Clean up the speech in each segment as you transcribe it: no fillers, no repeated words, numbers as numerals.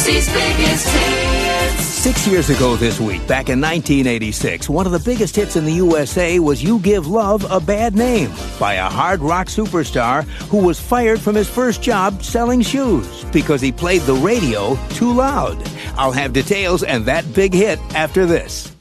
Casey's biggest hits. 6 years ago this week, back in 1986, one of the biggest hits in the USA was You Give Love a Bad Name by a hard rock superstar who was fired from his first job selling shoes because he played the radio too loud. I'll have details and that big hit after this.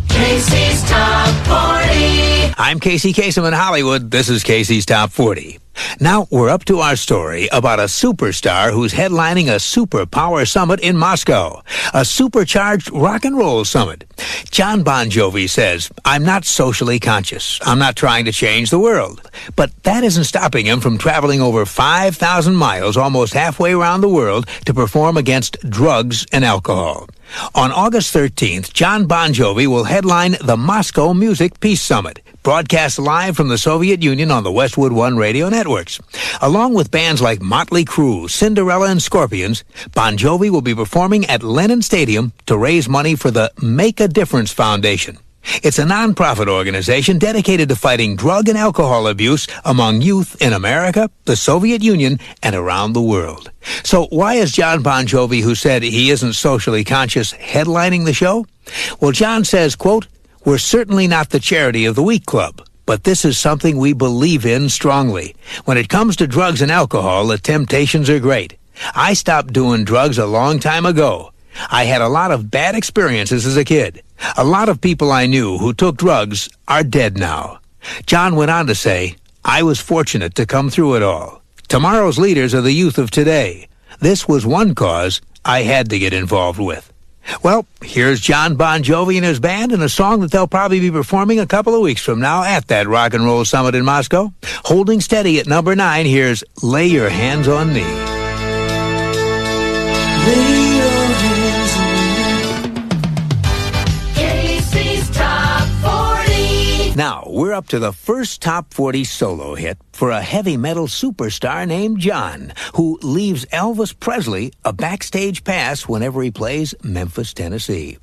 Casey's Top 40. I'm Casey Kasem in Hollywood. This is Casey's Top 40. Now we're up to our story about a superstar who's headlining a superpower summit in Moscow, a supercharged rock and roll summit. Jon Bon Jovi says, "I'm not socially conscious. I'm not trying to change the world." But that isn't stopping him from traveling over 5,000 miles, almost halfway around the world, to perform against drugs and alcohol. On August 13th, Jon Bon Jovi will headline the Moscow Music Peace Summit, broadcast live from the Soviet Union on the Westwood One radio networks. Along with bands like Motley Crue, Cinderella, and Scorpions, Bon Jovi will be performing at Lenin Stadium to raise money for the Make a Difference Foundation. It's a non-profit organization dedicated to fighting drug and alcohol abuse among youth in America, the Soviet Union, and around the world. So why is Jon Bon Jovi, who said he isn't socially conscious, headlining the show? Well, Jon says, quote, "We're certainly not the Charity of the Week Club, but this is something we believe in strongly. When it comes to drugs and alcohol, the temptations are great. I stopped doing drugs a long time ago. I had a lot of bad experiences as a kid. A lot of people I knew who took drugs are dead now." Jon went on to say, "I was fortunate to come through it all. Tomorrow's leaders are the youth of today. This was one cause I had to get involved with." Well, here's Jon Bon Jovi and his band in a song that they'll probably be performing a couple of weeks from now at that rock and roll summit in Moscow. Holding steady at number 9, here's Lay Your Hands on Me. Lay your hands on me. Casey's Top 40. Now, we're up to the first Top 40 solo hit for a heavy metal superstar named Jon, who leaves Elvis Presley a backstage pass whenever he plays Memphis, Tennessee.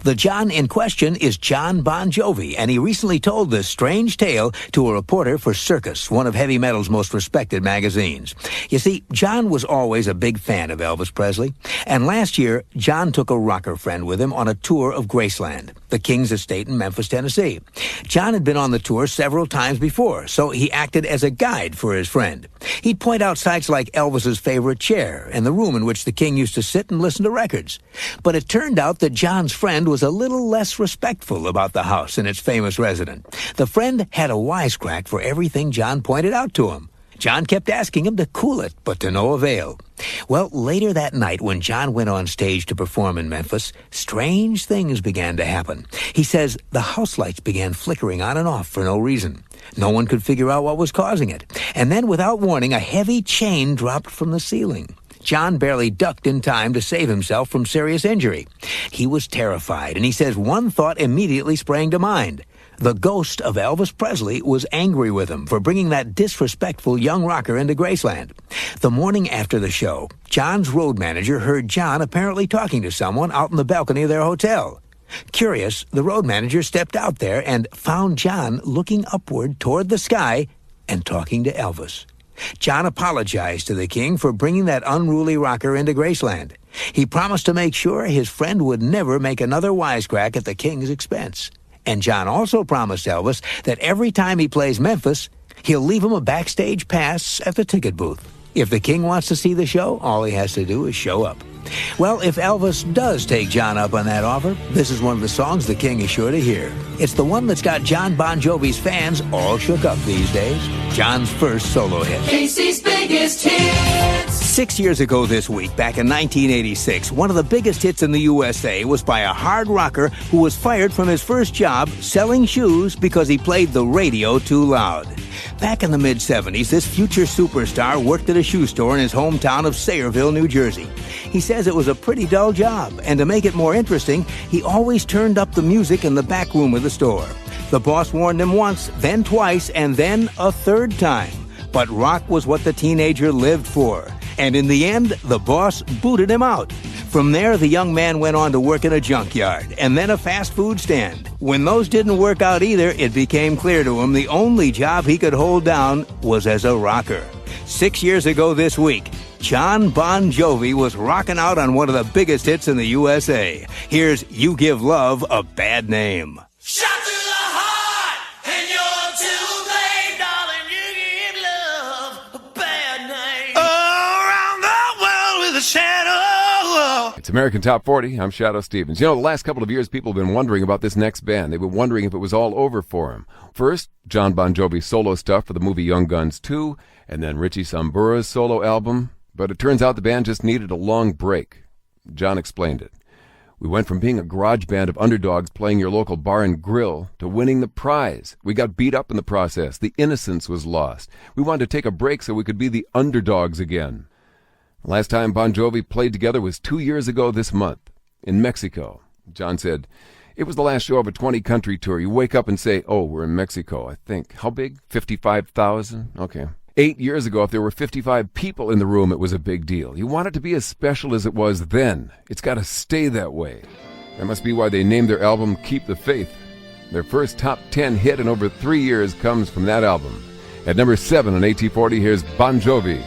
The Jon in question is Jon Bon Jovi, and he recently told this strange tale to a reporter for Circus, one of heavy metal's most respected magazines. You see, Jon was always a big fan of Elvis Presley, and last year, Jon took a rocker friend with him on a tour of Graceland, the King's estate in Memphis, Tennessee. Jon had been on the tour several times before, so he acted as a guide for his friend. He'd point out sites like Elvis's favorite chair and the room in which the King used to sit and listen to records. But it turned out that Jon's friend was a little less respectful about the house and its famous resident. The friend had a wisecrack for everything Jon pointed out to him. Jon kept asking him to cool it, but to no avail. Well, later that night, when Jon went on stage to perform in Memphis, strange things began to happen. He says the house lights began flickering on and off for no reason. No one could figure out what was causing it. And then, without warning, a heavy chain dropped from the ceiling. Jon barely ducked in time to save himself from serious injury. He was terrified, and he says one thought immediately sprang to mind. The ghost of Elvis Presley was angry with him for bringing that disrespectful young rocker into Graceland. The morning after the show, Jon's road manager heard Jon apparently talking to someone out in the balcony of their hotel. Curious, the road manager stepped out there and found Jon looking upward toward the sky and talking to Elvis. Jon apologized to the King for bringing that unruly rocker into Graceland. He promised to make sure his friend would never make another wisecrack at the King's expense. And Jon also promised Elvis that every time he plays Memphis, he'll leave him a backstage pass at the ticket booth. If the King wants to see the show, all he has to do is show up. Well, if Elvis does take Jon up on that offer, this is one of the songs the King is sure to hear. It's the one that's got Jon Bon Jovi's fans all shook up these days. Jon's first solo hit. Casey's biggest hits. 6 years ago this week, back in 1986, one of the biggest hits in the USA was by a hard rocker who was fired from his first job selling shoes because he played the radio too loud. Back in the mid-'70s, this future superstar worked at a shoe store in his hometown of Sayreville, New Jersey. He says it was a pretty dull job, and to make it more interesting, he always turned up the music in the back room of the store. The boss warned him once, then twice, and then a third time. But rock was what the teenager lived for. And in the end, the boss booted him out. From there, the young man went on to work in a junkyard and then a fast food stand. When those didn't work out either, it became clear to him the only job he could hold down was as a rocker. 6 years ago this week, Jon Bon Jovi was rocking out on one of the biggest hits in the USA. Here's You Give Love a Bad Name. Shot to the heart, and you're too late, darling. You give love a bad name. Around the world with a shadow. It's American Top 40. I'm Shadoe Stevens. You know, the last couple of years, people have been wondering about this next band. They've been wondering if it was all over for him. First, Jon Bon Jovi's solo stuff for the movie Young Guns 2, and then Richie Sambura's solo album. But it turns out the band just needed a long break. Jon explained it. We went from being a garage band of underdogs playing your local bar and grill to winning the prize. We got beat up in the process. The innocence was lost. We wanted to take a break so we could be the underdogs again. Last time Bon Jovi played together was 2 years ago this month in Mexico. Jon said, it was the last show of a 20-country tour. You wake up and say, oh, we're in Mexico, I think. How big? 55,000? Okay. 8 years ago, if there were 55 people in the room, it was a big deal. You want it to be as special as it was then. It's got to stay that way. That must be why they named their album Keep the Faith. Their first top 10 hit in over 3 years comes from that album. At number 7 on AT40, here's Bon Jovi.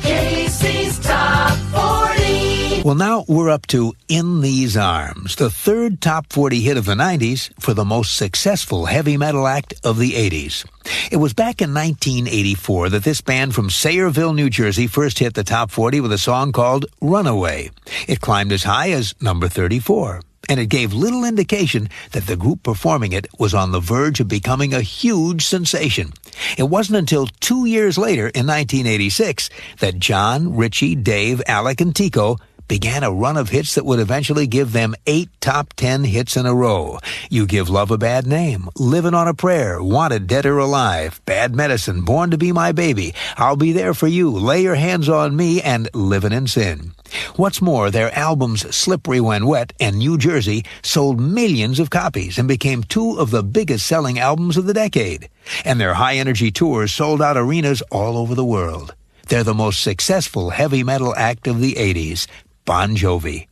Casey's Top 40. Well, now we're up to In These Arms, the third top 40 hit of the 90s for the most successful heavy metal act of the 80s. It was back in 1984 that this band from Sayreville, New Jersey first hit the top 40 with a song called Runaway. It climbed as high as number 34, and it gave little indication that the group performing it was on the verge of becoming a huge sensation. It wasn't until 2 years later, in 1986, that John, Richie, Dave, Alec, and Tico began a run of hits that would eventually give them 8 top 10 hits in a row. You Give Love a Bad Name, Living on a Prayer, Wanted Dead or Alive, Bad Medicine, Born to Be My Baby, I'll Be There for You, Lay Your Hands on Me, and Living in Sin. What's more, their albums Slippery When Wet and New Jersey sold millions of copies and became 2 of the biggest selling albums of the decade. And their high-energy tours sold out arenas all over the world. They're the most successful heavy metal act of the 80s, Bon Jovi.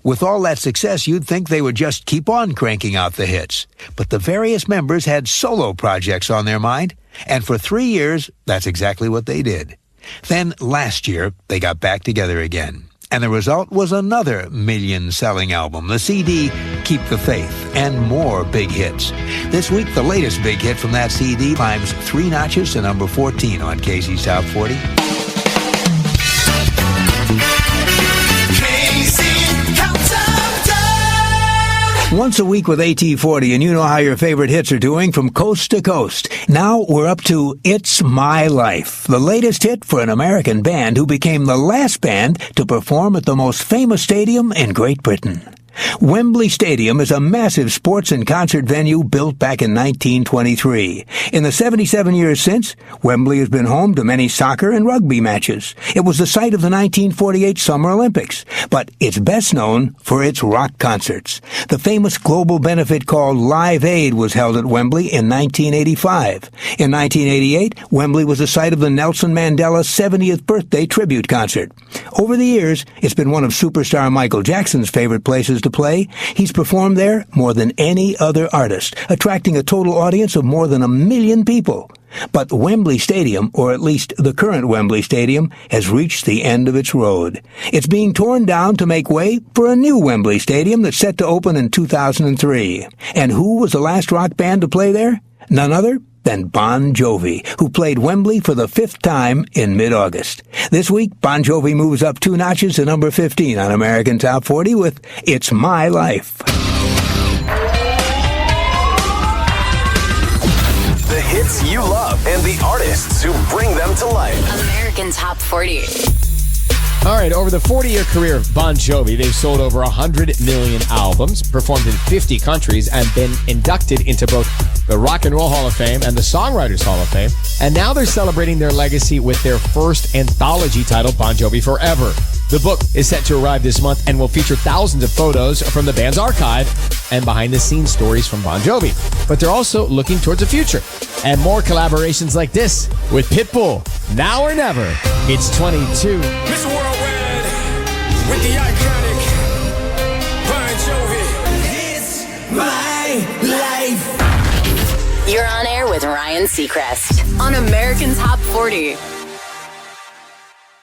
With all that success, you'd think they would just keep on cranking out the hits. But the various members had solo projects on their mind, and for 3 years, that's exactly what they did. Then, last year, they got back together again. And the result was another million-selling album, the CD Keep the Faith, and more big hits. This week, the latest big hit from that CD climbs 3 notches to number 14 on Casey's Top 40. Once a week with AT40, and you know how your favorite hits are doing from coast to coast. Now we're up to It's My Life, the latest hit for an American band who became the last band to perform at the most famous stadium in Great Britain. Wembley Stadium is a massive sports and concert venue built back in 1923. In the 77 years since, Wembley has been home to many soccer and rugby matches. It was the site of the 1948 Summer Olympics, but it's best known for its rock concerts. The famous global benefit called Live Aid was held at Wembley in 1985. In 1988, Wembley was the site of the Nelson Mandela 70th birthday tribute concert. Over the years, it's been one of superstar Michael Jackson's favorite places to play. He's performed there more than any other artist, attracting a total audience of more than 1 million people. But Wembley Stadium, or at least the current Wembley Stadium, has reached the end of its road. It's being torn down to make way for a new Wembley Stadium that's set to open in 2003. And who was the last rock band to play there? None other than Bon Jovi, who played Wembley for the 5th time in mid-August. This week, Bon Jovi moves up 2 notches to number 15 on American Top 40 with It's My Life. The hits you love and the artists who bring them to life. American Top 40. All right, over the 40-year career of Bon Jovi, they've sold over 100 million albums, performed in 50 countries, and been inducted into both the Rock and Roll Hall of Fame and the Songwriters Hall of Fame. And now they're celebrating their legacy with their first anthology titled Bon Jovi Forever. The book is set to arrive this month and will feature thousands of photos from the band's archive and behind-the-scenes stories from Bon Jovi. But they're also looking towards the future and more collaborations like this with Pitbull, Now or Never. It's 22. Mr. Worldwide with the iconic Bon Jovi. It's my life. You're on air with Ryan Seacrest on American Top 40.